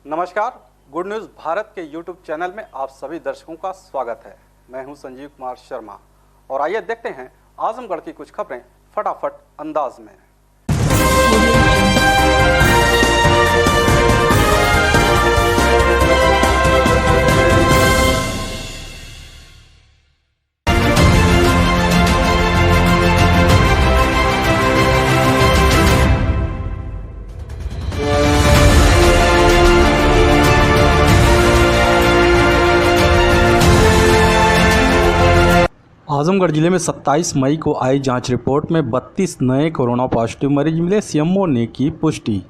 नमस्कार, good news Bharat के YouTube channel में आप सभी दर्शकों का स्वागत है। मैं हूं संजीव कुमार शर्मा और आइए देखते हैं आजमगढ़ की कुछ खबरें फटाफट अंदाज में। आजमगढ़ जिले में 27 मई को आई जांच रिपोर्ट में 32 नए कोरोना पॉजिटिव मरीज मिले। सीएमओ ने की पुष्टि।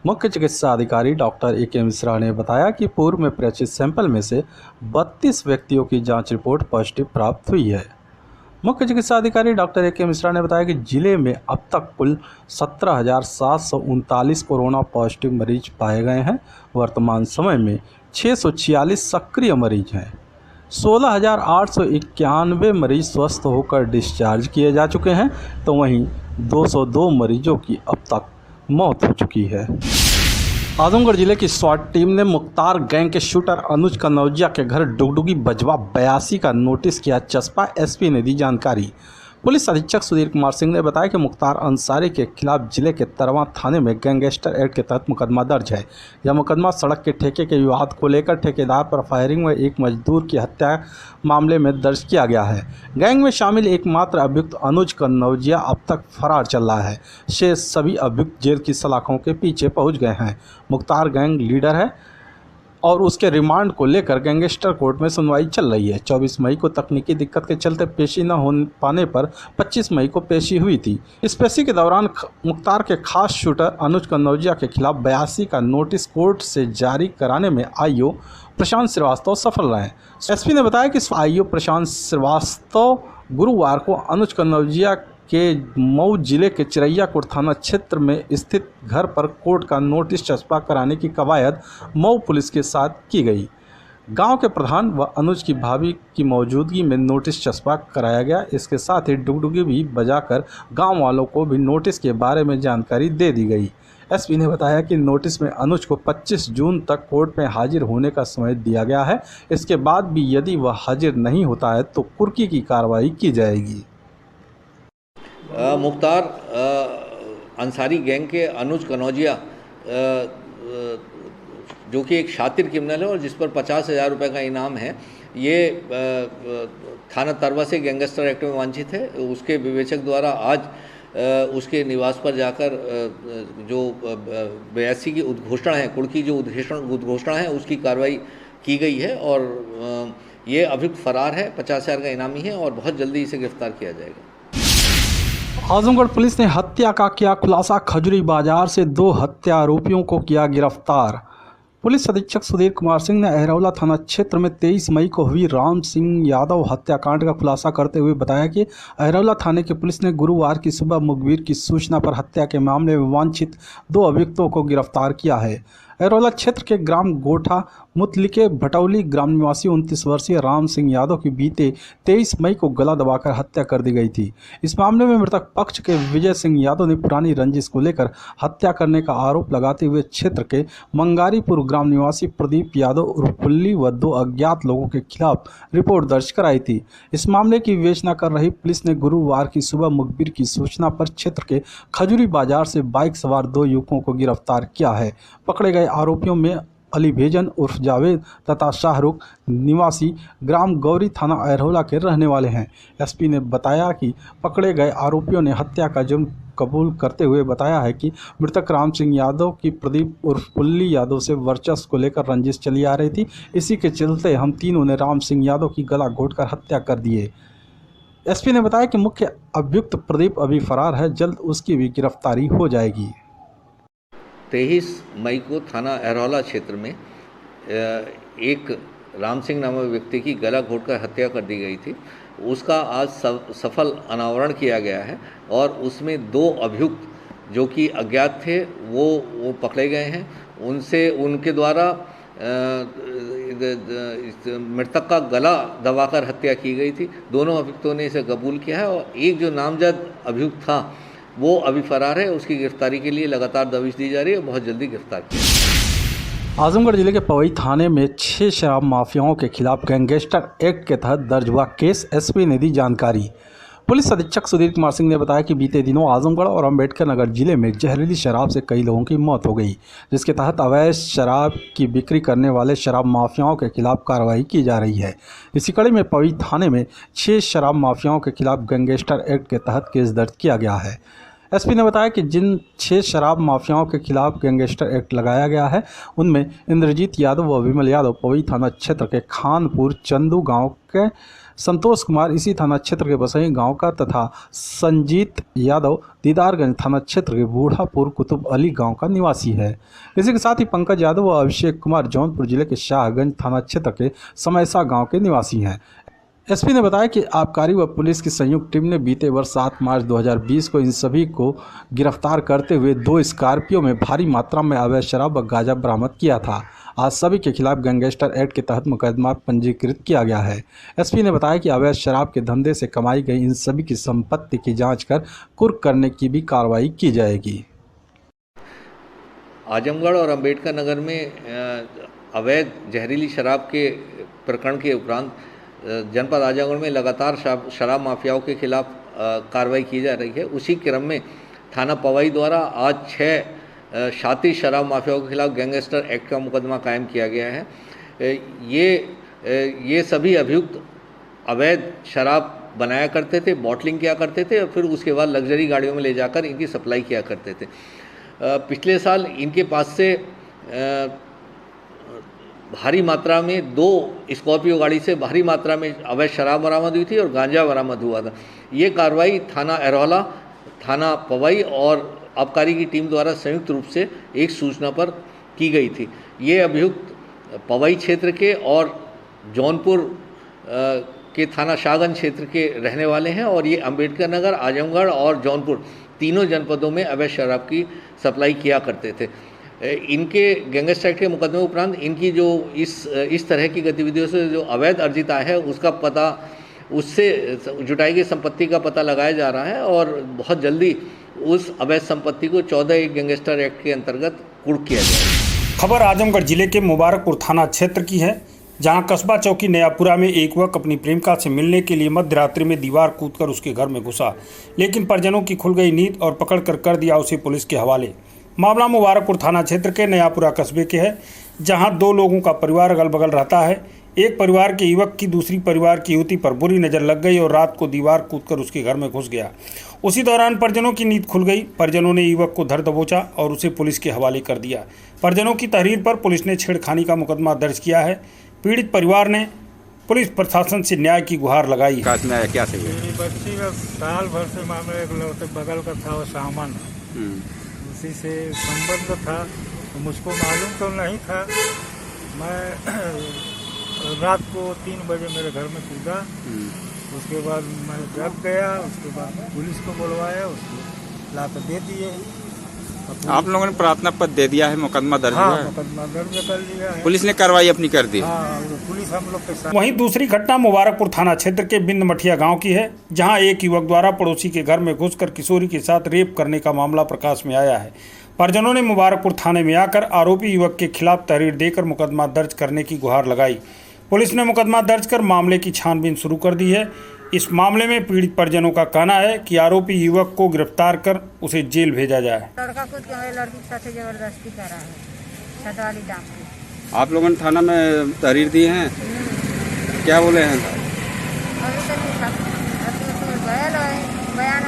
मुख्य चिकित्सा अधिकारी डॉक्टर ए के मिश्रा ने बताया कि पूर्व में प्रेषित सैंपल में से 32 व्यक्तियों की जांच रिपोर्ट पॉजिटिव प्राप्त हुई है। मुख्य चिकित्सा अधिकारी डॉक्टर ए के मिश्रा ने बताया कि जिले में अब तक कुल 17,739 कोरोना पॉजिटिव मरीज पाए गए हैं। वर्तमान समय में 646 सक्रिय मरीज हैं। 16,891 मरीज स्वस्थ होकर डिस्चार्ज किए जा चुके हैं, तो वहीं 202 मरीजों की अब तक मौत हो चुकी है। आजमगढ़ जिले की स्वाट टीम ने मुख्तार गैंग के शूटर अनुज कनौजिया के घर डुगडुगी बजवा 82 का नोटिस किया चस्पा। एसपी ने दी जानकारी। पुलिस अधीक्षक सुधीर कुमार सिंह ने बताया कि मुख्तार अंसारी के खिलाफ जिले के तरवा थाने में गैंगस्टर एक्ट के तहत मुकदमा दर्ज है। यह मुकदमा सड़क के ठेके के विवाद को लेकर ठेकेदार पर फायरिंग व एक मजदूर की हत्या मामले में दर्ज किया गया है। गैंग में शामिल एकमात्र अभियुक्त अनुज कनौजिया अब तक फरार चल रहा है। शेष सभी अभियुक्त जेल की सलाखों के पीछे पहुंच गए हैं। मुख्तार गैंग लीडर है और उसके रिमांड को लेकर गैंगस्टर कोर्ट में सुनवाई चल रही है। 24 मई को तकनीकी दिक्कत के चलते पेशी न हो पाने पर 25 मई को पेशी हुई थी। इस पेशी के दौरान मुख्तार के खास शूटर अनुज कनौजिया के खिलाफ 82 का नोटिस कोर्ट से जारी कराने में आईओ प्रशांत श्रीवास्तव सफल रहे। एसपी ने बताया कि आईओ प्रशांत श्रीवास्तव गुरुवार को अनुज कनौजिया के मऊ जिले के चिरैयाकोट थाना क्षेत्र में स्थित घर पर कोर्ट का नोटिस चस्पा कराने की कवायद मऊ पुलिस के साथ की गई। गांव के प्रधान व अनुज की भाभी की मौजूदगी में नोटिस चस्पा कराया गया। इसके साथ ही डुगडुगी भी बजाकर गांव वालों को भी नोटिस के बारे में जानकारी दे दी गई। एसपी ने बताया कि नोटिस में अनुज को 25 जून तक कोर्ट में हाजिर होने का समय दिया गया है। इसके बाद भी यदि वह हाजिर नहीं होता है तो कुर्की की कार्रवाई की जाएगी। मुख्तार अंसारी गैंग के अनुज कनौजिया जो कि एक शातिर क्रिमिनल है और जिस पर 50,000 रुपये का इनाम है, ये थाना तरवा से गैंगस्टर एक्ट में वांछित है। उसके विवेचक द्वारा आज उसके निवास पर जाकर जो 82 की उद्घोषणा है, कुर्की जो उद्घोषणा है, उसकी कार्रवाई की गई है और ये अभियुक्त फरार है। 50,000 का इनामी है और बहुत जल्दी इसे गिरफ्तार किया जाएगा। आजमगढ़ पुलिस ने हत्या का किया खुलासा। खजुरी बाजार से 2 हत्या आरोपियों को किया गिरफ्तार। पुलिस अधीक्षक सुधीर कुमार सिंह ने अहरौला थाना क्षेत्र में 23 मई को हुई राम सिंह यादव हत्याकांड का खुलासा करते हुए बताया कि अहरौला थाने की पुलिस ने गुरुवार की सुबह मुखबिर की सूचना पर हत्या के मामले में वांछित 2 अभियुक्तों को गिरफ्तार किया है। अहरौला क्षेत्र के ग्राम गोठा मुतलिके भटौली ग्राम निवासी 29 वर्षीय राम सिंह यादव की बीते 23 मई को गला दबाकर हत्या कर दी गई थी। इस मामले में मृतक पक्ष के विजय सिंह यादव ने पुरानी रंजिश को लेकर हत्या करने का आरोप लगाते हुए क्षेत्र के मंगारीपुर ग्राम निवासी प्रदीप यादव उर्फ पुल्ली व 2 अज्ञात लोगों के खिलाफ रिपोर्ट दर्ज कराई थी। इस मामले की विवेचना कर रही पुलिस ने गुरुवार की सुबह मुखबिर की सूचना पर क्षेत्र के खजुरी बाजार से बाइक सवार 2 युवकों को गिरफ्तार किया है। पकड़े गए आरोपियों में अली भेजन उर्फ जावेद तथा शाहरुख निवासी ग्राम गौरी थाना अहरौला के रहने वाले हैं। एसपी ने बताया कि पकड़े गए आरोपियों ने हत्या का जुर्म कबूल करते हुए बताया है कि मृतक राम सिंह यादव की प्रदीप उर्फ पुल्ली यादव से वर्चस्व को लेकर रंजिश चली आ रही थी। इसी के चलते हम तीनों ने राम सिंह यादव की गला घोंटकर हत्या कर दिए। एसपी ने बताया कि मुख्य अभियुक्त प्रदीप अभी फरार है, जल्द उसकी भी गिरफ्तारी हो जाएगी। 23 मई को थाना अहरौला क्षेत्र में एक राम सिंह नामक व्यक्ति की गला घोंटकर हत्या कर दी गई थी। उसका आज सफल अनावरण किया गया है और उसमें 2 अभियुक्त जो कि अज्ञात थे वो पकड़े गए हैं। उनके द्वारा मृतक का गला दबाकर हत्या की गई थी। दोनों अभियुक्तों ने इसे कबूल किया है और एक जो नामजद अभियुक्त था वो अभी फरार है। उसकी गिरफ्तारी के लिए लगातार दबिश दी जा रही है और बहुत जल्दी गिरफ्तार किया। आजमगढ़ जिले के पवई थाने में 6 शराब माफियाओं के खिलाफ गैंगस्टर एक्ट के तहत दर्ज हुआ केस। एसपी ने दी जानकारी। पुलिस अधीक्षक सुधीर कुमार सिंह ने बताया कि बीते दिनों आजमगढ़ और अंबेडकर नगर जिले में जहरीली शराब से कई लोगों की मौत हो गई, जिसके तहत अवैध शराब की बिक्री करने वाले शराब माफियाओं के खिलाफ कार्रवाई की जा रही है। इसी कड़ी में पवई थाने में 6 शराब माफियाओं के खिलाफ गैंगस्टर एक्ट के तहत केस दर्ज किया गया है। एसपी ने बताया कि जिन 6 शराब माफियाओं के खिलाफ गैंगस्टर एक्ट लगाया गया है, उनमें इंद्रजीत यादव व विमल यादव पवई थाना क्षेत्र के खानपुर चंदू गांव के, संतोष कुमार इसी थाना क्षेत्र के बसई गांव का तथा संजीत यादव दीदारगंज थाना क्षेत्र के बूढ़ापुर कुतुब अली गांव का निवासी है। इसी के साथ ही पंकज यादव व अभिषेक कुमार जौनपुर जिले के शाहगंज थाना क्षेत्र के समैसा गाँव के निवासी हैं। एसपी ने बताया कि आबकारी व पुलिस की संयुक्त टीम ने बीते वर्ष 7 मार्च 2020 को इन सभी को गिरफ्तार करते हुए 2 स्कॉर्पियो में भारी मात्रा में अवैध शराब व गांजा बरामद किया था। आज सभी के खिलाफ गैंगस्टर एक्ट के तहत मुकदमा पंजीकृत किया गया है। एसपी ने बताया कि अवैध शराब के धंधे से कमाई गई इन सभी की संपत्ति की जाँच कर कुर्क करने की भी कार्रवाई की जाएगी। आजमगढ़ और अंबेडकर नगर में अवैध जहरीली शराब के प्रकरण के उपरांत जनपद आजमगढ़ में लगातार शराब माफियाओं के खिलाफ कार्रवाई की जा रही है। उसी क्रम में थाना पवई द्वारा आज 6 शातिर शराब माफियाओं के खिलाफ गैंगस्टर एक्ट का मुकदमा कायम किया गया है। ये सभी अभियुक्त अवैध शराब बनाया करते थे, बॉटलिंग किया करते थे और फिर उसके बाद लग्जरी गाड़ियों में ले जाकर इनकी सप्लाई किया करते थे। पिछले साल इनके पास से भारी मात्रा में 2 स्कॉर्पियो गाड़ी से भारी मात्रा में अवैध शराब बरामद हुई थी और गांजा बरामद हुआ था। ये कार्रवाई थाना एरोला, थाना पवई और आबकारी की टीम द्वारा संयुक्त रूप से एक सूचना पर की गई थी। ये अभियुक्त पवई क्षेत्र के और जौनपुर के थाना शाहगंज क्षेत्र के रहने वाले हैं और ये अंबेडकर नगर, आजमगढ़ और जौनपुर तीनों जनपदों में अवैध शराब की सप्लाई किया करते थे। इनके गैंगस्टर एक्ट के मुकदमे उपरांत इनकी जो इस तरह की गतिविधियों से जो अवैध अर्जित आय है उसका पता, उससे जुटाई गई संपत्ति का पता लगाया जा रहा है और बहुत जल्दी उस अवैध संपत्ति को 14 गैंगस्टर एक्ट के अंतर्गत कुर्क किया जाएगा। खबर आजमगढ़ जिले के मुबारकपुर थाना क्षेत्र की है, जहां कस्बा चौकी नयापुरा में एक युवक अपनी प्रेमिका से मिलने के लिए मध्य रात्रि में दीवार कूदकर उसके घर में घुसा, लेकिन परिजनों की खुल गई नींद और पकड़कर कर दिया उसे पुलिस के हवाले। मामला मुबारकपुर थाना क्षेत्र के नयापुरा कस्बे के है, जहां 2 लोगों का परिवार अगल बगल रहता है। एक परिवार के युवक की दूसरी परिवार की युवती पर बुरी नज़र लग गई और रात को दीवार कूदकर उसके घर में घुस गया। उसी दौरान परिजनों की नींद खुल गई। परिजनों ने युवक को धर दबोचा और उसे पुलिस के हवाले कर दिया। परिजनों की तहरीर पर पुलिस ने छेड़खानी का मुकदमा दर्ज किया है। पीड़ित परिवार ने पुलिस प्रशासन से न्याय की गुहार लगाई। क्या बच्ची का साल भर से मामले एक लौटे बगल का था वो सामान, उसी से संबंध था, तो मुझको मालूम तो नहीं था। मैं रात को 3 बजे मेरे घर में कूदा, उसके बाद मैं जग गया, उसके बाद पुलिस को बुलवाया, उसको लाकर दे दिए। आप लोगों ने प्रार्थना पत्र दे दिया है, मुकदमा दर्ज हुआ है? मुकदमा दर्ज कर लिया है। पुलिस ने कार्रवाई अपनी कर दी। पुलिस हम लोग के साथ। वहीं दूसरी घटना मुबारकपुर थाना क्षेत्र के बिंद मठिया गांव की है, जहां एक युवक द्वारा पड़ोसी के घर में घुसकर किशोरी के साथ रेप करने का मामला प्रकाश में आया है। परिजनों ने मुबारकपुर थाने में आकर आरोपी युवक के खिलाफ तहरीर देकर मुकदमा दर्ज करने की गुहार लगाई। पुलिस ने मुकदमा दर्ज कर मामले की छानबीन शुरू कर दी है। इस मामले में पीड़ित परिजनों का कहना है कि आरोपी युवक को गिरफ्तार कर उसे जेल भेजा जाए। लड़का खुद के लड़की के साथ जबरदस्ती कर रहा है, छत वाली डांस की। आप लोगों ने थाना में तहरीर दी है, क्या बोले हैं? बयान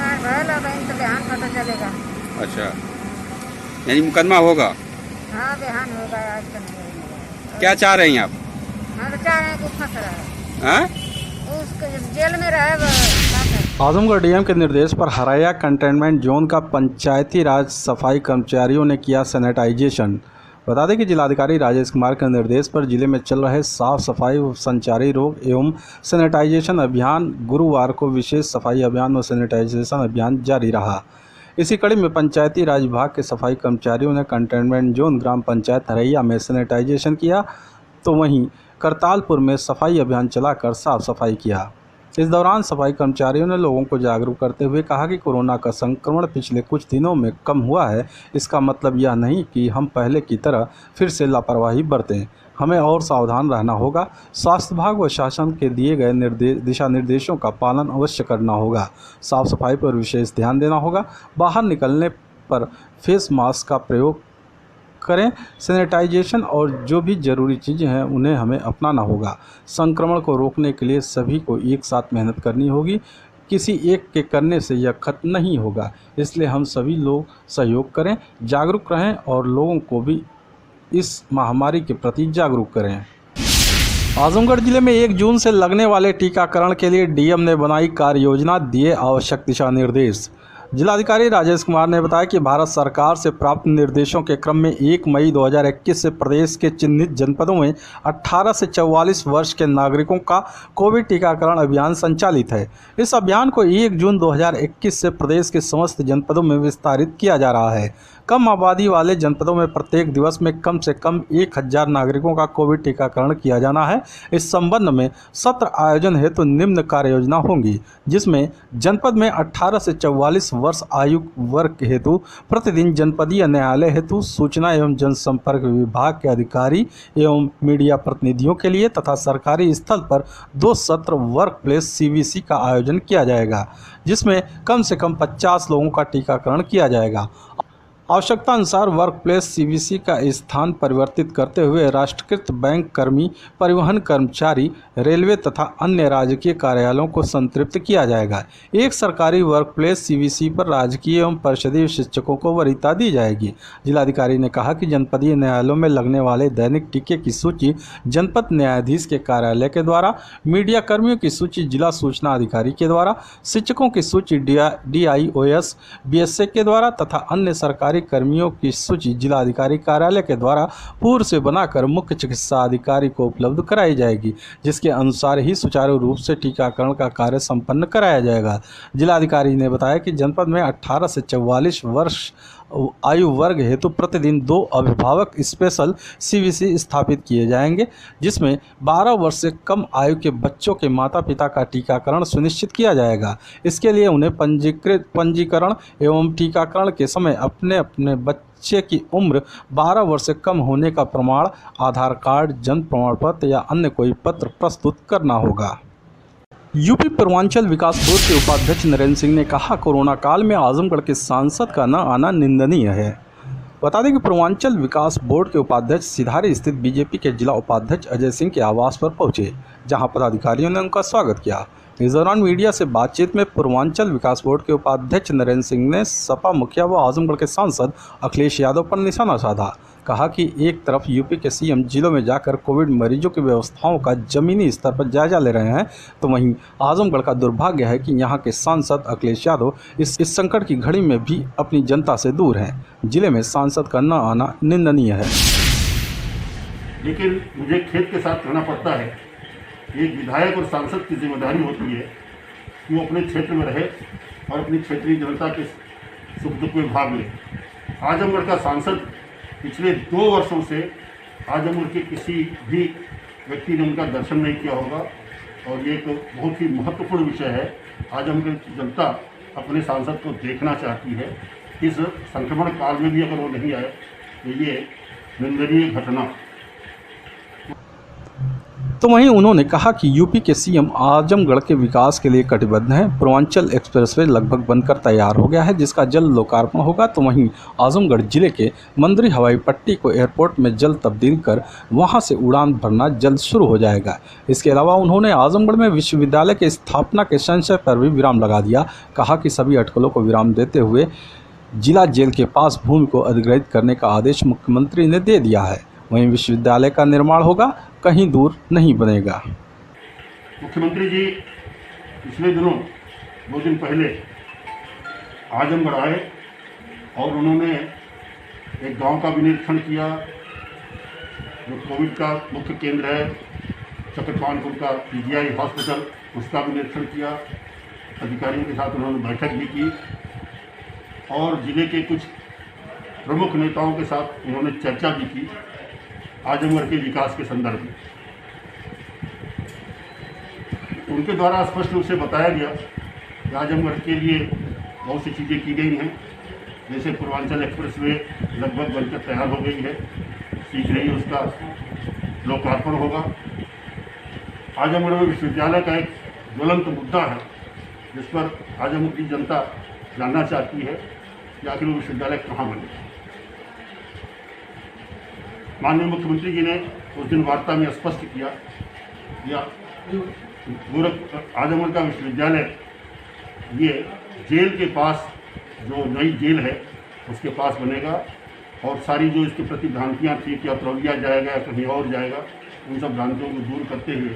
तो बयान पता चलेगा। अच्छा, यानी मुकदमा होगा? हाँ, बयान होगा। आज तो नहीं होगा। क्या चाह रही हैं आप? हम तो चाह रहे हैं कि फंस रहा है, उसको जेल में रहे। आजमगढ़ डीएम के निर्देश पर हराया कंटेनमेंट जोन का पंचायती राज सफाई कर्मचारियों ने किया सैनिटाइजेशन। बता दें कि जिलाधिकारी राजेश कुमार के निर्देश पर जिले में चल रहे साफ सफाई व संचारी रोग एवं सैनिटाइजेशन अभियान गुरुवार को विशेष सफाई अभियान व सैनिटाइजेशन अभियान जारी रहा। इसी कड़ी में पंचायती राज विभाग के सफाई कर्मचारियों ने कंटेनमेंट जोन ग्राम पंचायत हरैया में सैनिटाइजेशन किया, तो वहीं करतालपुर में सफाई अभियान चलाकर साफ सफाई किया। इस दौरान सफाई कर्मचारियों ने लोगों को जागरूक करते हुए कहा कि कोरोना का संक्रमण पिछले कुछ दिनों में कम हुआ है। इसका मतलब यह नहीं कि हम पहले की तरह फिर से लापरवाही बरतें। हमें और सावधान रहना होगा। स्वास्थ्य विभाग व शासन के दिए गए दिशा निर्देशों का पालन अवश्य करना होगा। साफ सफाई पर विशेष ध्यान देना होगा। बाहर निकलने पर फेस मास्क का प्रयोग करें। सैनिटाइजेशन और जो भी ज़रूरी चीज़ें हैं उन्हें हमें अपनाना होगा। संक्रमण को रोकने के लिए सभी को एक साथ मेहनत करनी होगी। किसी एक के करने से यह खत्म नहीं होगा, इसलिए हम सभी लोग सहयोग करें, जागरूक रहें और लोगों को भी इस महामारी के प्रति जागरूक करें। आजमगढ़ जिले में 1 जून से लगने वाले टीकाकरण के लिए डीएम ने बनाई कार्य योजना, दिए आवश्यक दिशा निर्देश। जिलाधिकारी राजेश कुमार ने बताया कि भारत सरकार से प्राप्त निर्देशों के क्रम में 1 मई 2021 से प्रदेश के चिन्हित जनपदों में 18 से 44 वर्ष के नागरिकों का कोविड टीकाकरण अभियान संचालित है। इस अभियान को 1 जून 2021 से प्रदेश के समस्त जनपदों में विस्तारित किया जा रहा है। कम आबादी वाले जनपदों में प्रत्येक दिवस में कम से कम 1000 नागरिकों का कोविड टीकाकरण किया जाना है। इस संबंध में सत्र आयोजन हेतु निम्न कार्य योजना होंगी, जिसमें जनपद में 18 से 44 वर्ष आयु वर्ग हेतु प्रतिदिन जनपदीय न्यायालय हेतु सूचना एवं जनसंपर्क विभाग के अधिकारी एवं मीडिया प्रतिनिधियों के लिए तथा सरकारी स्थल पर 2 सत्र वर्क प्लेस सीवीसी का आयोजन किया जाएगा, जिसमें कम से कम 50 लोगों का टीकाकरण किया जाएगा। आवश्यकता अनुसार वर्क प्लेस सीवीसी का स्थान परिवर्तित करते हुए राष्ट्रीयकृत बैंक कर्मी, परिवहन कर्मचारी, रेलवे तथा अन्य राजकीय कार्यालयों को संतृप्त किया जाएगा। एक सरकारी वर्क प्लेस सीवीसी पर राजकीय एवं परिषदीय शिक्षकों को वरीयता दी जाएगी। जिलाधिकारी ने कहा कि जनपदीय न्यायालयों में लगने वाले दैनिक टीके की सूची जनपद न्यायाधीश के कार्यालय के द्वारा, मीडिया कर्मियों की सूची जिला सूचना अधिकारी के द्वारा, शिक्षकों की सूची DIOS BSA के द्वारा तथा अन्य सरकारी कर्मियों की सूची जिलाधिकारी कार्यालय के द्वारा पूर्व से बनाकर मुख्य चिकित्सा अधिकारी को उपलब्ध कराई जाएगी, जिसके अनुसार ही सुचारू रूप से टीकाकरण का कार्य संपन्न कराया जाएगा। जिलाधिकारी ने बताया कि जनपद में 18 से 44 वर्ष आयु वर्ग हेतु प्रतिदिन 2 अभिभावक स्पेशल सीवीसी स्थापित किए जाएंगे, जिसमें 12 वर्ष से कम आयु के बच्चों के माता पिता का टीकाकरण सुनिश्चित किया जाएगा। इसके लिए उन्हें पंजीकरण एवं टीकाकरण के समय अपने बच्चे की उम्र 12 वर्ष से कम होने का प्रमाण, आधार कार्ड, जन्म प्रमाण पत्र या अन्य कोई पत्र प्रस्तुत करना होगा। यूपी पूर्वांचल विकास बोर्ड के उपाध्यक्ष नरेंद्र सिंह ने कहा, कोरोना काल में आजमगढ़ के सांसद का न आना निंदनीय है। बता दें कि पूर्वांचल विकास बोर्ड के उपाध्यक्ष सिधारी स्थित बीजेपी के जिला उपाध्यक्ष अजय सिंह के आवास पर पहुंचे, जहां पदाधिकारियों ने उनका स्वागत किया। इस दौरान मीडिया से बातचीत में पूर्वांचल विकास बोर्ड के उपाध्यक्ष नरेंद्र सिंह ने सपा मुखिया व आजमगढ़ के सांसद अखिलेश यादव पर निशाना साधा। कहा कि एक तरफ यूपी के सीएम जिलों में जाकर कोविड मरीजों की व्यवस्थाओं का जमीनी स्तर पर जायजा ले रहे हैं, तो वहीं आजमगढ़ का दुर्भाग्य है कि यहां के सांसद अखिलेश यादव इस संकट की घड़ी में भी अपनी जनता से दूर हैं। जिले में सांसद का न आना निंदनीय है। लेकिन मुझे खेद के साथ कहना पड़ता है, एक विधायक और सांसद की जिम्मेदारी होती है कि वो अपने क्षेत्र में रहे और अपनी क्षेत्रीय जनता के सुख दुख में भाग ले। आजमगढ़ का सांसद पिछले 2 वर्षों से आजमगढ़ के किसी भी व्यक्ति ने उनका दर्शन नहीं किया होगा, और ये एक बहुत ही महत्वपूर्ण विषय है। आजमगढ़ की जनता अपने सांसद को देखना चाहती है। इस संक्रमण काल में भी अगर वो नहीं आए तो ये निंदनीय घटना। तो वहीं उन्होंने कहा कि यूपी के सीएम आजमगढ़ के विकास के लिए कटिबद्ध हैं। पूर्वांचल एक्सप्रेसवे लगभग बनकर तैयार हो गया है, जिसका जल्द लोकार्पण होगा। तो वहीं आजमगढ़ जिले के मंदरी हवाई पट्टी को एयरपोर्ट में जल्द तब्दील कर वहां से उड़ान भरना जल्द शुरू हो जाएगा। इसके अलावा उन्होंने आजमगढ़ में विश्वविद्यालय के स्थापना के संशय पर भी विराम लगा दिया। कहा कि सभी अटकलों को विराम देते हुए जिला जेल के पास भूमि को अधिग्रहित करने का आदेश मुख्यमंत्री ने दे दिया है। वहीं विश्वविद्यालय का निर्माण होगा, कहीं दूर नहीं बनेगा। मुख्यमंत्री जी पिछले दिनों 2 दिन पहले आजमगढ़ आए और उन्होंने एक गांव का भी निरीक्षण किया, जो कोविड का मुख्य केंद्र है चक्रपानपुर का PGI हॉस्पिटल, उसका भी निरीक्षण किया। अधिकारियों के साथ उन्होंने बैठक भी की और जिले के कुछ प्रमुख नेताओं के साथ उन्होंने चर्चा भी की आजमगढ़ के विकास के संदर्भ में। उनके द्वारा स्पष्ट रूप से बताया गया कि आजमगढ़ के लिए बहुत सी चीज़ें की गई हैं। जैसे पूर्वांचल एक्सप्रेसवे लगभग बनकर तैयार हो गई है, शीघ्र ही उसका लोकार्पण होगा। आजमगढ़ में विश्वविद्यालय का एक ज्वलंत मुद्दा है जिस पर आजमगढ़ की जनता जानना चाहती है कि आखिर वो विश्वविद्यालय कहाँ बने। माननीय मुख्यमंत्री जी ने उस दिन वार्ता में स्पष्ट किया या आजमगढ़ का विश्वविद्यालय ये जेल के पास जो नई जेल है उसके पास बनेगा और सारी जो इसके प्रति भ्रांतियाँ थी कि अतरौलिया जाएगा या कहीं और जाएगा, उन सब भ्रांतियों को दूर करते हुए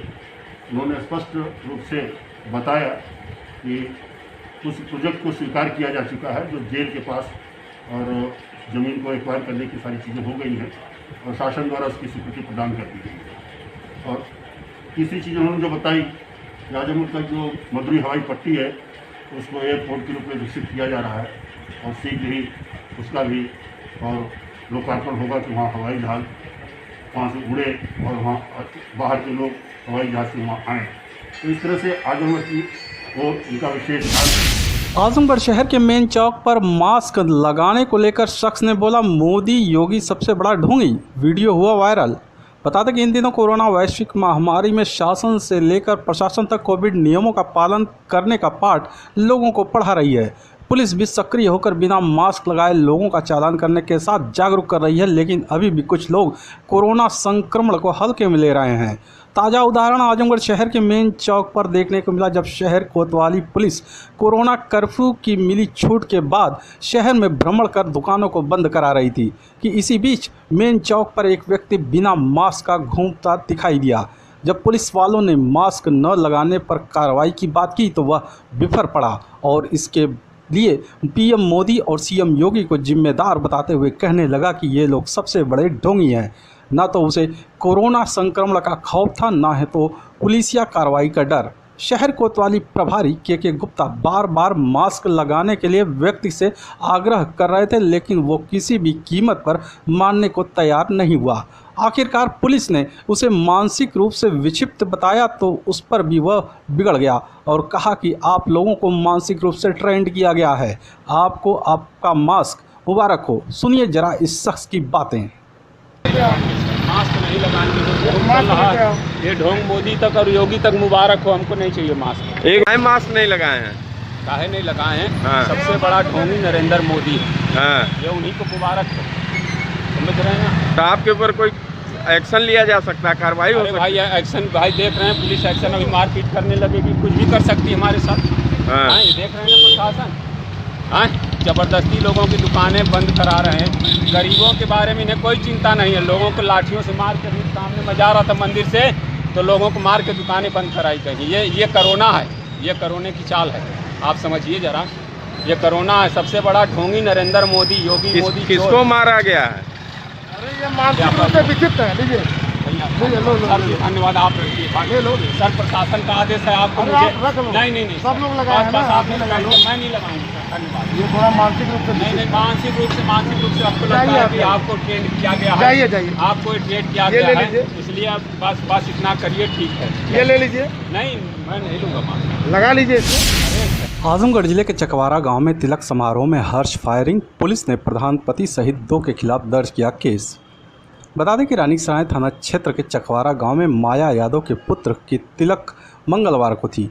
उन्होंने स्पष्ट रूप से बताया कि उस प्रोजेक्ट को स्वीकार किया जा चुका है जो जेल के पास, और ज़मीन को एक्वायर करने की सारी चीज़ें हो गई हैं और शासन द्वारा उसकी स्वीकृति प्रदान कर दी गई है। और तीसरी चीज़ उन्होंने जो बताई कि आजमगढ़ तक जो मधुरी हवाई पट्टी है उसको एयरपोर्ट के रूप में विकसित किया जा रहा है और शीघ्र ही उसका भी और लोकार्पण होगा कि वहाँ हवाई जहाज़ वहाँ से उड़े और वहाँ बाहर के लोग हवाई जहाज़ से वहाँ आएँ। तो इस तरह से आजमगढ़ की और उनका विशेष ध्यान। आजमगढ़ शहर के मेन चौक पर मास्क लगाने को लेकर शख्स ने बोला मोदी योगी सबसे बड़ा ढोंगी। वीडियो हुआ वायरल। बता दें कि इन दिनों कोरोना वैश्विक महामारी में शासन से लेकर प्रशासन तक कोविड नियमों का पालन करने का पाठ लोगों को पढ़ा रही है। पुलिस भी सक्रिय होकर बिना मास्क लगाए लोगों का चालान करने के साथ जागरूक कर रही है, लेकिन अभी भी कुछ लोग कोरोना संक्रमण को हल्के में ले रहे हैं। ताज़ा उदाहरण आजमगढ़ शहर के मेन चौक पर देखने को मिला, जब शहर कोतवाली पुलिस कोरोना कर्फ्यू की मिली छूट के बाद शहर में भ्रमण कर दुकानों को बंद करा रही थी कि इसी बीच मेन चौक पर एक व्यक्ति बिना मास्क का घूमता दिखाई दिया। जब पुलिस वालों ने मास्क न लगाने पर कार्रवाई की बात की तो वह बिफर पड़ा और इसके लिए पीएम मोदी और सीएम योगी को जिम्मेदार बताते हुए कहने लगा कि ये लोग सबसे बड़े ढोंगी हैं। ना तो उसे कोरोना संक्रमण का खौफ था, ना है तो पुलिसिया कार्रवाई का डर। शहर कोतवाली प्रभारी के गुप्ता बार बार मास्क लगाने के लिए व्यक्ति से आग्रह कर रहे थे, लेकिन वो किसी भी कीमत पर मानने को तैयार नहीं हुआ। आखिरकार पुलिस ने उसे मानसिक रूप से विक्षिप्त बताया तो उस पर भी वह बिगड़ गया और कहा कि आप लोगों को मानसिक रूप से ट्रेंड किया गया है, आपको आपका मास्क मुबारक हो। सुनिए जरा इस शख्स की बातें। मास्क नहीं लगाने की ये ढोंग मोदी तक और योगी तक मुबारक हो, हमको नहीं चाहिए मास्क। एक मास्क नहीं लगाए हैं, काहे नहीं लगाए हैं? हाँ। सबसे बड़ा ढोंगी नरेंद्र मोदी है, हाँ। ये उन्हीं को मुबारक हो, समझ रहे हैं ना? तो आपके ऊपर कोई एक्शन लिया जा सकता है, कार्रवाई हो सकती है? भाई एक्शन, भाई देख रहे हैं पुलिस एक्शन, अभी मारपीट करने लगेगी, कुछ भी कर सकती है हमारे साथ। हाँ। देख रहे हैं प्रशासन, हाँ, जबरदस्ती लोगों की दुकानें बंद करा रहे हैं। गरीबों के बारे में इन्हें कोई चिंता नहीं है। लोगों को लाठियों से मार कर सामने में जा रहा था मंदिर से, तो लोगों को मार के दुकानें बंद कराई कहीं। ये कोरोना है, ये कोरोना की चाल है, आप समझिए जरा, ये कोरोना है। सबसे बड़ा ढोंगी नरेंद्र मोदी, योगी मोदी। किसको मारा गया है? अरे ये मानसिक रूप से विक्षिप्त है। लीजिए धन्यवाद, आप सर प्रशासन का आदेश है आपको। नहीं सब लोग लगाए हैं ना, आप नहीं लगाएंगे, मैं नहीं लगाऊंगा। धन्यवाद। ये थोड़ा मानसिक रूप से नहीं मानसिक रूप से आपको लगता है कि आपको ट्रेंड किया गया है, जाइए आपको ट्रेंड किया गया है, इसलिए आप बस इतना करिए, ठीक है। ये ले लीजिए। नहीं, मैं नहीं लूँगा मास्क, लगा लीजिए। आजमगढ़ जिले के चकवारा गांव में तिलक समारोह में हर्ष फायरिंग, पुलिस ने प्रधान पति सहित 2 के खिलाफ दर्ज किया केस। बता दें कि रानीसराय थाना क्षेत्र के चकवारा गांव में माया यादव के पुत्र की तिलक मंगलवार को थी।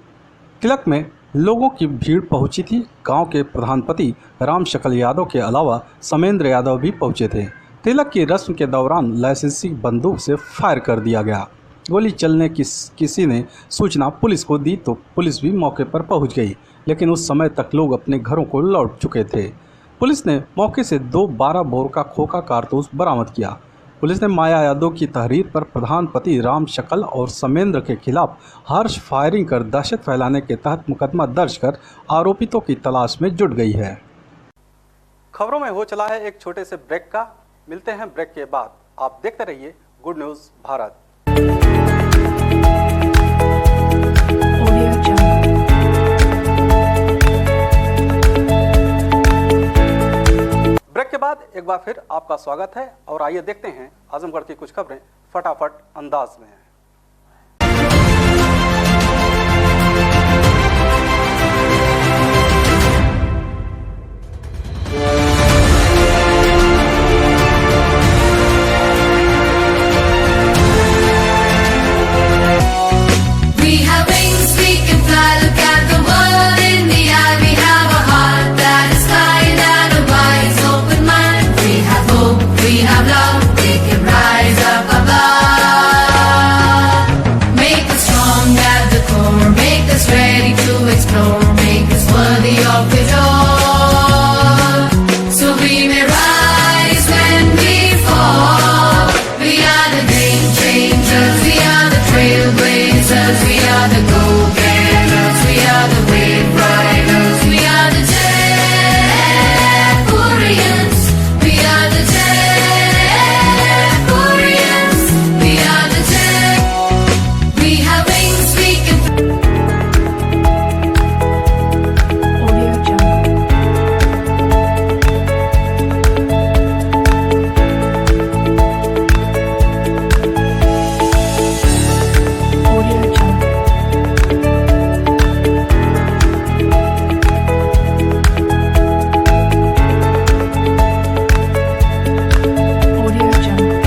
तिलक में लोगों की भीड़ पहुंची थी। गांव के प्रधान पति राम शकल यादव के अलावा समेंद्र यादव भी पहुंचे थे। तिलक की रस्म के दौरान लाइसेंसी बंदूक से फायर कर दिया गया। गोली चलने की किसी ने सूचना पुलिस को दी तो पुलिस भी मौके पर पहुंच गई, लेकिन उस समय तक लोग अपने घरों को लौट चुके थे। पुलिस ने मौके से 2 12 बोर का खोखा कारतूस बरामद किया। पुलिस ने माया यादव की तहरीर पर प्रधान पति राम शकल और समेंद्र के खिलाफ हर्ष फायरिंग कर दहशत फैलाने के तहत मुकदमा दर्ज कर आरोपितों की तलाश में जुट गई है। खबरों में हो चला है एक छोटे से ब्रेक का, मिलते हैं ब्रेक के बाद। आप देखते रहिए गुड न्यूज़ भारत। ब्रेक के बाद एक बार फिर आपका स्वागत है और आइए देखते हैं आजमगढ़ की कुछ खबरें फटाफट अंदाज में। We have wings, we can fly, look at the world in the eye. We have a heart that is kind and a wise, open mind. We have hope, we have love, we can rise up above. Make us strong at the core, make us ready to explore, make us worthy of it all. So we may rise when we fall. We are the game changers, we are the trailblazers, we are the go-getters, we are the wave riders, we are the Jaypurians, we are the Jaypurians, we are the Jay. We have wings, we can. Audio Jungle. Audio Jungle. Audio Jungle.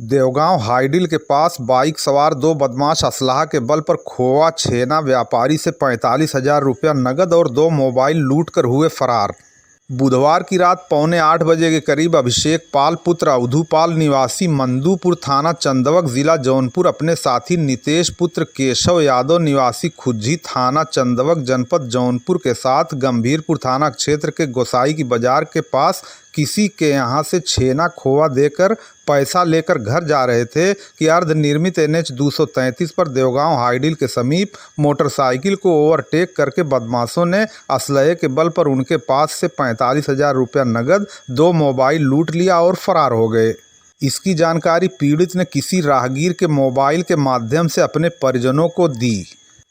Devgaon hydel के पास bike सवार दो बदमाश असलाह के बल पर खोआ छेना व्यापारी से 45,000 रुपया नगद और 2 मोबाइल लूटकर हुए फरार। बुधवार की रात 7:45 बजे के करीब अभिषेक पाल पुत्र अवधू पाल निवासी मंदूपुर थाना चंदवक जिला जौनपुर अपने साथी नितेश पुत्र केशव यादव निवासी खुज्जी थाना चंदवक जनपद जौनपुर के साथ गंभीरपुर थाना क्षेत्र के गोसाई की बाजार के पास किसी के यहां से छेना खोआ देकर पैसा लेकर घर जा रहे थे कि अर्धनिर्मित NH 233 पर देवगांव हाईडिल के समीप मोटरसाइकिल को ओवरटेक करके बदमाशों ने असलहे के बल पर उनके पास से 45,000 रुपया नगद 2 मोबाइल लूट लिया और फरार हो गए। इसकी जानकारी पीड़ित ने किसी राहगीर के मोबाइल के माध्यम से अपने परिजनों को दी।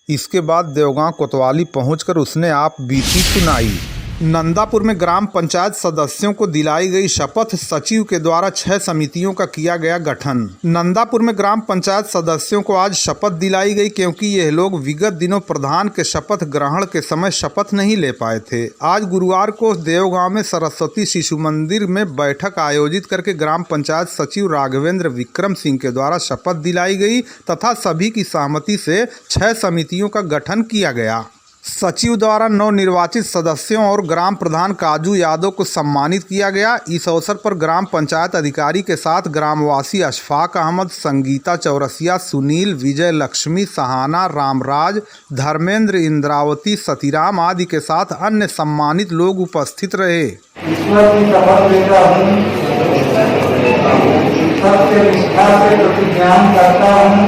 इसके बाद देवगांव कोतवाली पहुंचकर उसने आप बीती सुनाई। नंदापुर में ग्राम पंचायत सदस्यों को दिलाई गई शपथ, सचिव के द्वारा 6 समितियों का किया गया गठन। नंदापुर में ग्राम पंचायत सदस्यों को आज शपथ दिलाई गई क्योंकि यह लोग विगत दिनों प्रधान के शपथ ग्रहण के समय शपथ नहीं ले पाए थे। आज गुरुवार को देवगांव में सरस्वती शिशु मंदिर में बैठक आयोजित करके ग्राम पंचायत सचिव राघवेंद्र विक्रम सिंह के द्वारा शपथ दिलाई गई तथा सभी की सहमति से 6 समितियों का गठन किया गया। सचिव द्वारा नवनिर्वाचित सदस्यों और ग्राम प्रधान काजू यादव को सम्मानित किया गया। इस अवसर पर ग्राम पंचायत अधिकारी के साथ ग्रामवासी अशफाक अहमद, संगीता चौरसिया, सुनील, विजय लक्ष्मी, सहाना, रामराज, धर्मेंद्र, इंद्रावती, सतीराम आदि के साथ अन्य सम्मानित लोग उपस्थित रहे। ईश्वर की शपथ लेता हूँ, सत्य निष्ठा से प्रतिज्ञान करता हूँ,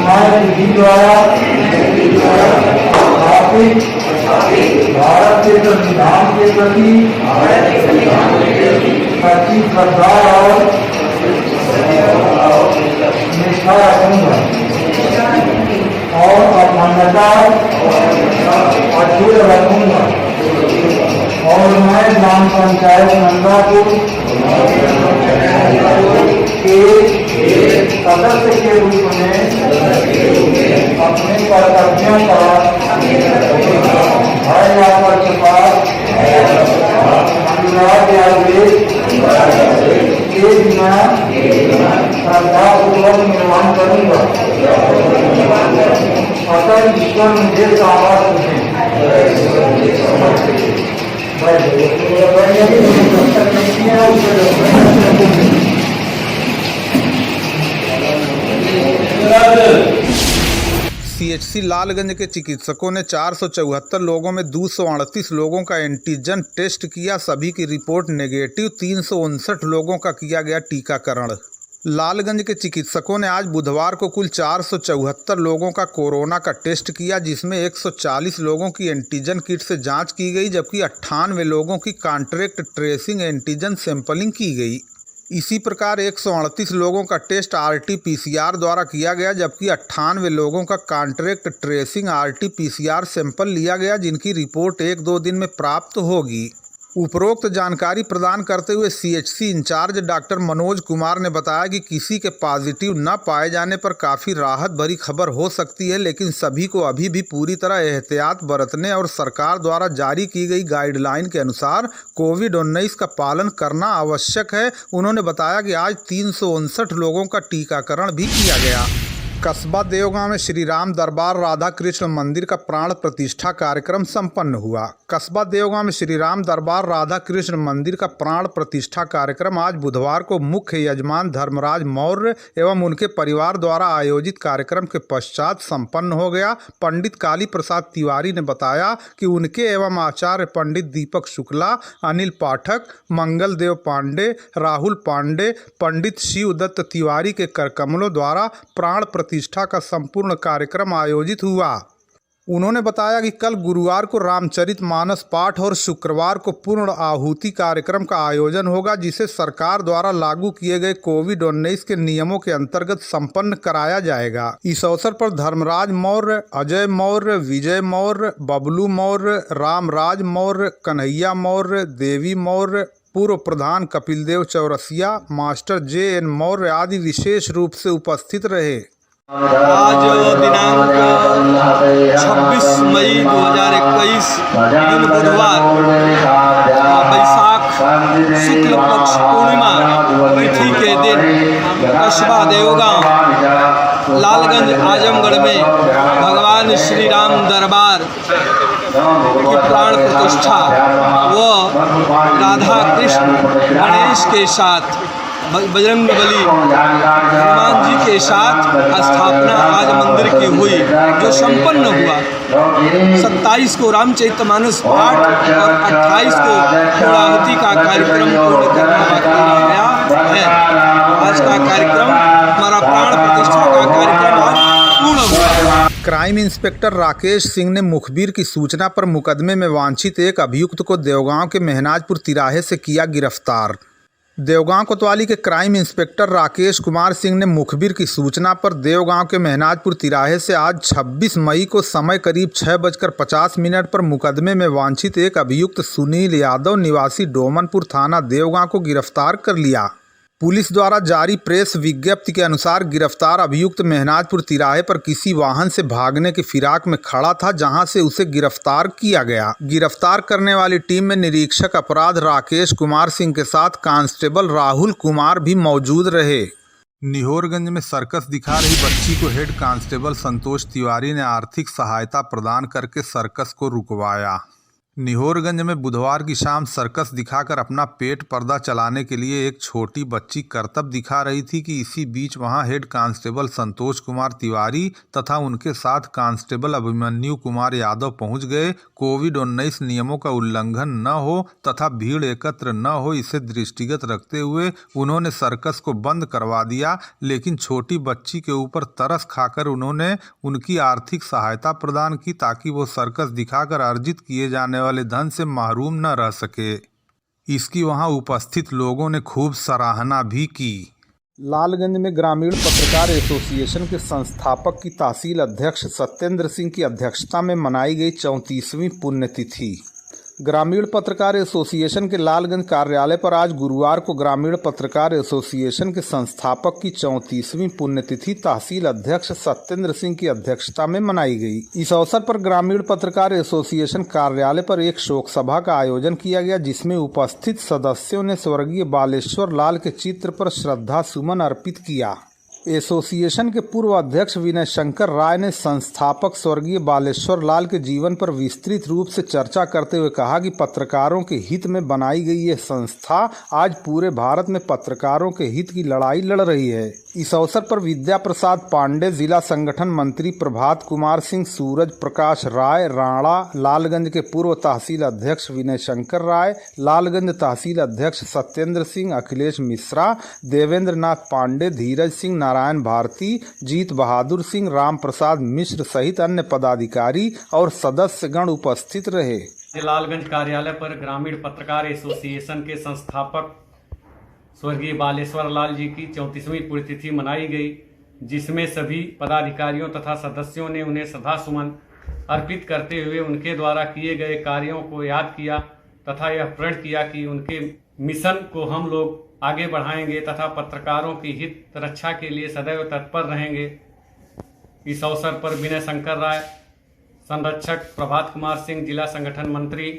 मैं विधि द्वारा स्थापित भारत के संविधान के प्रति सच्ची श्रद्धा और निष्ठा रखूंगा और अखंडता अक्षुण्ण रखूंगा और मैं ग्राम पंचायत नंदापुर के सदस्य के रूप में अपने कर्तव्यों का भय या पक्षपात अनुराग या द्वेष के बिना श्रद्धापूर्वक निर्वहन करूंगा। अतः ईश्वर मुझे सामर्थ्य दें। CHC लालगंज के चिकित्सकों ने 474 लोगों में 238 लोगों का एंटीजन टेस्ट किया। सभी की रिपोर्ट नेगेटिव। 359 लोगों का किया गया टीकाकरण। लालगंज के चिकित्सकों ने आज बुधवार को कुल 474 लोगों का कोरोना का टेस्ट किया, जिसमें 140 लोगों की एंटीजन किट से जांच की गई, जबकि 98 लोगों की कॉन्ट्रैक्ट ट्रेसिंग एंटीजन सैंपलिंग की गई। इसी प्रकार 138 लोगों का टेस्ट RT-PCR द्वारा किया गया, जबकि 98 लोगों का कॉन्ट्रैक्ट ट्रेसिंग RT-PCR सैंपल लिया गया, जिनकी रिपोर्ट 1-2 दिन में प्राप्त होगी। उपरोक्त जानकारी प्रदान करते हुए CHC incharge doctor Manoj Kumar ने बताया कि किसी के पॉजिटिव न पाए जाने पर काफ़ी राहत भरी खबर हो सकती है, लेकिन सभी को अभी भी पूरी तरह एहतियात बरतने और सरकार द्वारा जारी की गई गाइडलाइन के अनुसार कोविड-19 का पालन करना आवश्यक है। उन्होंने बताया कि आज 359 लोगों का टीकाकरण भी किया गया। कस्बा देवगांव में श्री राम दरबार राधा कृष्ण मंदिर का प्राण प्रतिष्ठा कार्यक्रम संपन्न हुआ। कस्बा देवगांव में श्री राम दरबार राधा कृष्ण मंदिर का प्राण प्रतिष्ठा कार्यक्रम आज बुधवार को मुख्य यजमान धर्मराज मौर्य एवं उनके परिवार द्वारा आयोजित कार्यक्रम के पश्चात संपन्न हो गया। पंडित काली प्रसाद तिवारी ने बताया कि उनके एवं आचार्य पंडित दीपक शुक्ला, अनिल पाठक, मंगल देव पांडे, राहुल पांडे, पंडित शिवदत्त तिवारी के करकमलों द्वारा प्राण प्रतिष्ठा का संपूर्ण कार्यक्रम आयोजित हुआ। उन्होंने बताया कि कल गुरुवार को रामचरितमानस पाठ और शुक्रवार को पूर्ण आहुति कार्यक्रम का आयोजन होगा, जिसे सरकार द्वारा लागू किए गए कोविड-19 के नियमों के अंतर्गत संपन्न कराया जाएगा। इस अवसर पर धर्मराज मौर्य, अजय मौर्य, विजय मौर्य, बबलू मौर्य, रामराज मौर्य, कन्हैया मौर्य, देवी मौर्य, पूर्व प्रधान कपिलदेव चौरसिया, मास्टर जे.एन. मौर्य आदि विशेष रूप से उपस्थित रहे। आज दिनांक 26 मई 2021 दिन बुधवार वैशाख शुक्ल पक्ष पूर्णिमा तिथि के दिन कस्बा देवगांव लालगंज आजमगढ़ में भगवान श्री राम दरबार की प्राण प्रतिष्ठा व राधा कृष्ण गणेश के साथ बजरंगबली हनुमान जी के साथ स्थापना आज मंदिर की हुई, जो संपन्न हुआ। 27 को रामचरितमानस पाठ और 28 को पूर्णाहुति का कार्यक्रम पूर्ण करना बाकी गया है। आज का कार्यक्रम हमारा प्राण प्रतिष्ठा का कार्यक्रम आज पूर्ण हुआ। क्राइम इंस्पेक्टर राकेश सिंह ने मुखबिर की सूचना पर मुकदमे में वांछित एक अभियुक्त को देवगांव के मेहनाजपुर तिराहे से किया गिरफ्तार। देवगांव कोतवाली के क्राइम इंस्पेक्टर राकेश कुमार सिंह ने मुखबिर की सूचना पर देवगांव के मेहनाजपुर तिराहे से आज 26 मई को समय करीब 6:50 पर मुकदमे में वांछित एक अभियुक्त सुनील यादव निवासी डोमनपुर थाना देवगांव को गिरफ्तार कर लिया। पुलिस द्वारा जारी प्रेस विज्ञप्ति के अनुसार गिरफ्तार अभियुक्त मेहनाजपुर तिराहे पर किसी वाहन से भागने की फिराक में खड़ा था, जहां से उसे गिरफ्तार किया गया। गिरफ्तार करने वाली टीम में निरीक्षक अपराध राकेश कुमार सिंह के साथ कांस्टेबल राहुल कुमार भी मौजूद रहे। निहोरगंज में सर्कस दिखा रही बच्ची को हेड कांस्टेबल संतोष तिवारी ने आर्थिक सहायता प्रदान करके सर्कस को रुकवाया। निहोरगंज में बुधवार की शाम सर्कस दिखाकर अपना पेट पर्दा चलाने के लिए एक छोटी बच्ची करतब दिखा रही थी कि इसी बीच वहां हेड कांस्टेबल संतोष कुमार तिवारी तथा उनके साथ कांस्टेबल अभिमन्यु कुमार यादव पहुंच गए। कोविड-19 नियमों का उल्लंघन न हो तथा भीड़ एकत्र न हो, इसे दृष्टिगत रखते हुए उन्होंने सर्कस को बंद करवा दिया, लेकिन छोटी बच्ची के ऊपर तरस खाकर उन्होंने उनकी आर्थिक सहायता प्रदान की ताकि वो सर्कस दिखाकर अर्जित किए जाने वाले धन से महरूम न रह सके। इसकी वहां उपस्थित लोगों ने खूब सराहना भी की। लालगंज में ग्रामीण पत्रकार एसोसिएशन के संस्थापक की तहसील अध्यक्ष सत्येंद्र सिंह की अध्यक्षता में मनाई गई 34वीं पुण्यतिथि। ग्रामीण पत्रकार एसोसिएशन के लालगंज कार्यालय पर आज गुरुवार को ग्रामीण पत्रकार एसोसिएशन के संस्थापक की 34वीं पुण्यतिथि तहसील अध्यक्ष सत्येंद्र सिंह की अध्यक्षता में मनाई गई। इस अवसर पर ग्रामीण पत्रकार एसोसिएशन कार्यालय पर एक शोक सभा का आयोजन किया गया, जिसमें उपस्थित सदस्यों ने स्वर्गीय बालेश्वर लाल के चित्र पर श्रद्धा सुमन अर्पित किया। एसोसिएशन के पूर्व अध्यक्ष विनय शंकर राय ने संस्थापक स्वर्गीय बालेश्वर लाल के जीवन पर विस्तृत रूप से चर्चा करते हुए कहा कि पत्रकारों के हित में बनाई गई ये संस्था आज पूरे भारत में पत्रकारों के हित की लड़ाई लड़ रही है। इस अवसर पर विद्या प्रसाद पांडे, जिला संगठन मंत्री प्रभात कुमार सिंह, सूरज प्रकाश राय राणा, लालगंज के पूर्व तहसील अध्यक्ष विनय शंकर राय, लालगंज तहसील अध्यक्ष सत्येंद्र सिंह, अखिलेश मिश्रा, देवेंद्र नाथ पांडे, धीरज सिंह, नारायण भारती, जीत बहादुर सिंह, राम प्रसाद मिश्र सहित अन्य पदाधिकारी और सदस्यगण उपस्थित रहे। लालगंज कार्यालय पर ग्रामीण पत्रकार एसोसिएशन के संस्थापक स्वर्गीय बालेश्वर लाल जी की 34वीं पुण्यतिथि मनाई गई, जिसमें सभी पदाधिकारियों तथा सदस्यों ने उन्हें श्रद्धासुमन अर्पित करते हुए उनके द्वारा किए गए कार्यों को याद किया तथा यह प्रण किया कि उनके मिशन को हम लोग आगे बढ़ाएंगे तथा पत्रकारों की हित रक्षा के लिए सदैव तत्पर रहेंगे। इस अवसर पर विनय शंकर राय, संरक्षक प्रभात कुमार सिंह, जिला संगठन मंत्री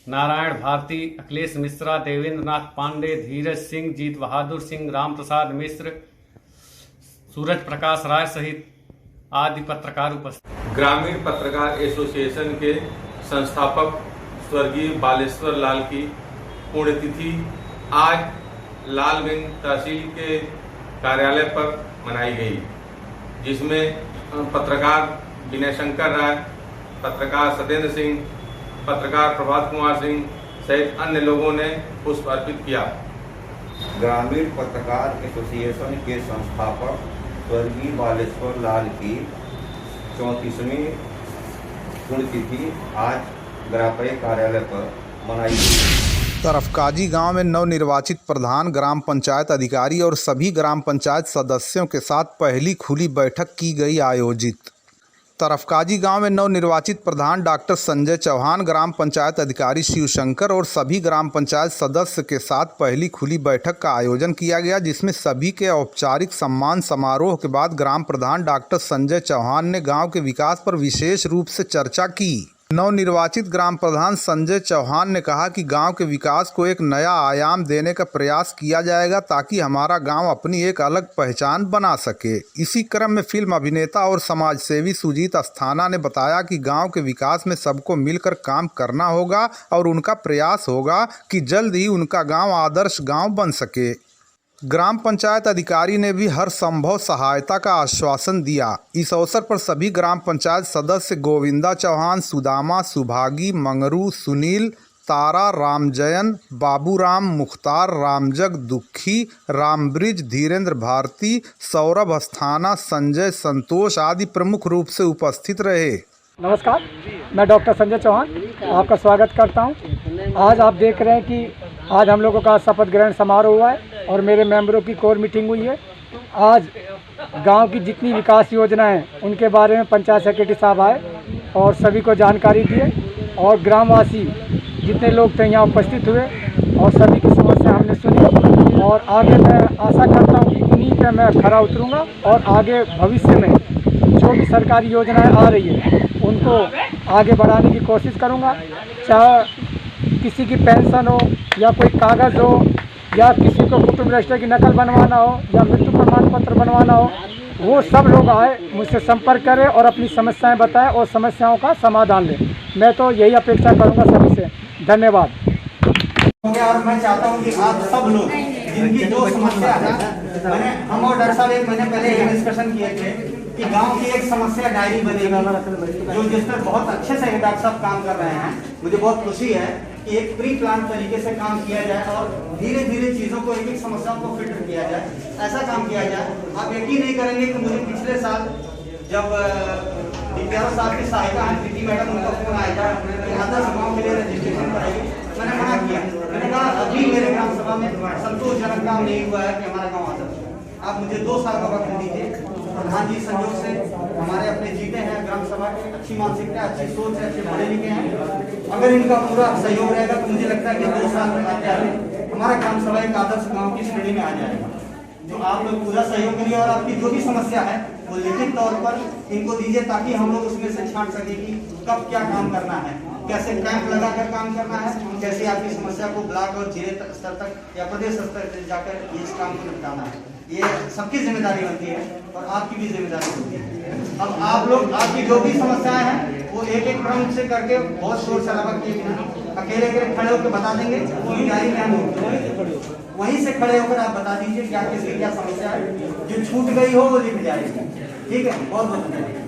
नारायण भारती, अखिलेश मिश्रा, देवेंद्र नाथ पांडे, धीरज सिंह, जीत बहादुर सिंह, राम प्रसाद मिश्र, सूरज प्रकाश राय सहित आदि पत्रकार उपस्थित। ग्रामीण पत्रकार एसोसिएशन के संस्थापक स्वर्गीय बालेश्वर लाल की पुण्यतिथि आज लालगंज तहसील के कार्यालय पर मनाई गई, जिसमें पत्रकार विनय शंकर राय, पत्रकार सत्येंद्र सिंह, पत्रकार प्रभात कुमार सिंह सहित अन्य लोगों ने पुष्प अर्पित किया। ग्रामीण पत्रकार एसोसिएशन के संस्थापक स्वर्गीय बालेश्वर लाल की 34वीं पुण्यतिथि आज ग्रापय कार्यालय पर मनाई गई। तरफकाजी गांव में नवनिर्वाचित प्रधान, ग्राम पंचायत अधिकारी और सभी ग्राम पंचायत सदस्यों के साथ पहली खुली बैठक की गई आयोजित। तरफकाजी गांव में नवनिर्वाचित प्रधान डॉक्टर संजय चौहान, ग्राम पंचायत अधिकारी शिवशंकर और सभी ग्राम पंचायत सदस्य के साथ पहली खुली बैठक का आयोजन किया गया, जिसमें सभी के औपचारिक सम्मान समारोह के बाद ग्राम प्रधान डॉक्टर संजय चौहान ने गांव के विकास पर विशेष रूप से चर्चा की। नवनिर्वाचित ग्राम प्रधान संजय चौहान ने कहा कि गांव के विकास को एक नया आयाम देने का प्रयास किया जाएगा ताकि हमारा गांव अपनी एक अलग पहचान बना सके। इसी क्रम में फिल्म अभिनेता और समाजसेवी सुजीत अस्थाना ने बताया कि गांव के विकास में सबको मिलकर काम करना होगा और उनका प्रयास होगा कि जल्द ही उनका गाँव आदर्श गाँव बन सके। ग्राम पंचायत अधिकारी ने भी हर संभव सहायता का आश्वासन दिया। इस अवसर पर सभी ग्राम पंचायत सदस्य गोविंदा चौहान, सुदामा, सुभागी, मंगरू, सुनील, तारा, रामजयन, बाबूराम, मुख्तार, रामजग, दुखी, रामब्रिज, धीरेन्द्र भारती, सौरभ अस्थाना, संजय, संतोष आदि प्रमुख रूप से उपस्थित रहे। नमस्कार, मैं डॉक्टर संजय चौहान आपका स्वागत करता हूं। आज आप देख रहे हैं कि आज हम लोगों का शपथ ग्रहण समारोह हुआ है और मेरे मेंबरों की कोर मीटिंग हुई है। आज गांव की जितनी विकास योजनाएं हैं उनके बारे में पंचायत सेक्रेटरी साहब आए और सभी को जानकारी दिए और ग्रामवासी जितने लोग थे यहाँ उपस्थित हुए और सभी की समस्या हमने सुनी और आगे मैं आशा करता हूँ कि उन्हीं पे मैं खरा उतरूँगा और आगे भविष्य में जो भी सरकारी योजनाएं आ रही है उनको आगे बढ़ाने की कोशिश करूँगा। चाहे किसी की पेंशन हो या कोई कागज़ हो या किसी को कुटुंब रजिस्टर की नकल बनवाना हो या मृत्यु प्रमाण पत्र बनवाना हो, वो सब लोग आए मुझसे संपर्क करें और अपनी समस्याएं बताएं और समस्याओं का समाधान लें। मैं तो यही अपेक्षा करूंगा सभी से। धन्यवाद। और मैं चाहता हूं कि आप सब लोग जिनकी जो समस्या है, हम और डॉक्टर साहब एक महीने पहले ये डिस्कशन किए थे कि गांव की एक समस्या डायरी बनेगी जो जिस पर बहुत अच्छे से डॉक्टर साहब काम कर रहे हैं। मुझे बहुत खुशी है कि एक प्री प्लान तरीके से काम किया जाए और धीरे धीरे चीज़ों को एक एक समस्याओं को फिल्टर किया जाए, ऐसा काम किया जाए। आप यकीन नहीं करेंगे कि मुझे पिछले साल जब डीपीआर साहब की सहायता है प्रीति मैडम, उनका फोन आया था कि आदर्श गाँव के लिए रजिस्ट्रेशन कराइए। मैंने मना किया, मैंने कहा अभी मेरे ग्राम सभा में संतोषजनक काम नहीं हुआ है कि हमारा गाँव आदर्श है। आप मुझे 2 साल का वक्त दीजिए। प्रधान जी संयोग से हमारे अपने जीते हैं ग्राम सभा के, अच्छी मानसिकता, अच्छी सोच है, अच्छे पढ़े लिखे हैं। अगर इनका पूरा सहयोग रहेगा तो मुझे लगता है कि 2 साल में हमारा ग्राम सभा एक आदर्श गाँव की श्रेणी में आ जाएगा। तो आप लोग पूरा सहयोग करिए और आपकी जो भी समस्या है वो लिखित तौर पर इनको दीजिए ताकि हम लोग उसमें से छांट सकें कि कब क्या काम करना है, कैसे कैंप लगाकर काम करना है, कैसे आपकी समस्या को ब्लॉक और जिले स्तर तक या प्रदेश स्तर तक जाकर इस काम को निपटाना है। ये सबकी जिम्मेदारी बनती है और आपकी भी जिम्मेदारी होती है। अब आप लोग आपकी जो भी समस्याएं हैं वो एक एक क्रम से करके बहुत शोर शराबा किए बिना अकेले खड़े होकर बता देंगे। तैयारी में हम वहीं से खड़े होकर आप बता दीजिए क्या किसकी क्या समस्या है, जो छूट गई हो वो लिख जाएगी। ठीक है, बहुत बहुत धन्यवाद।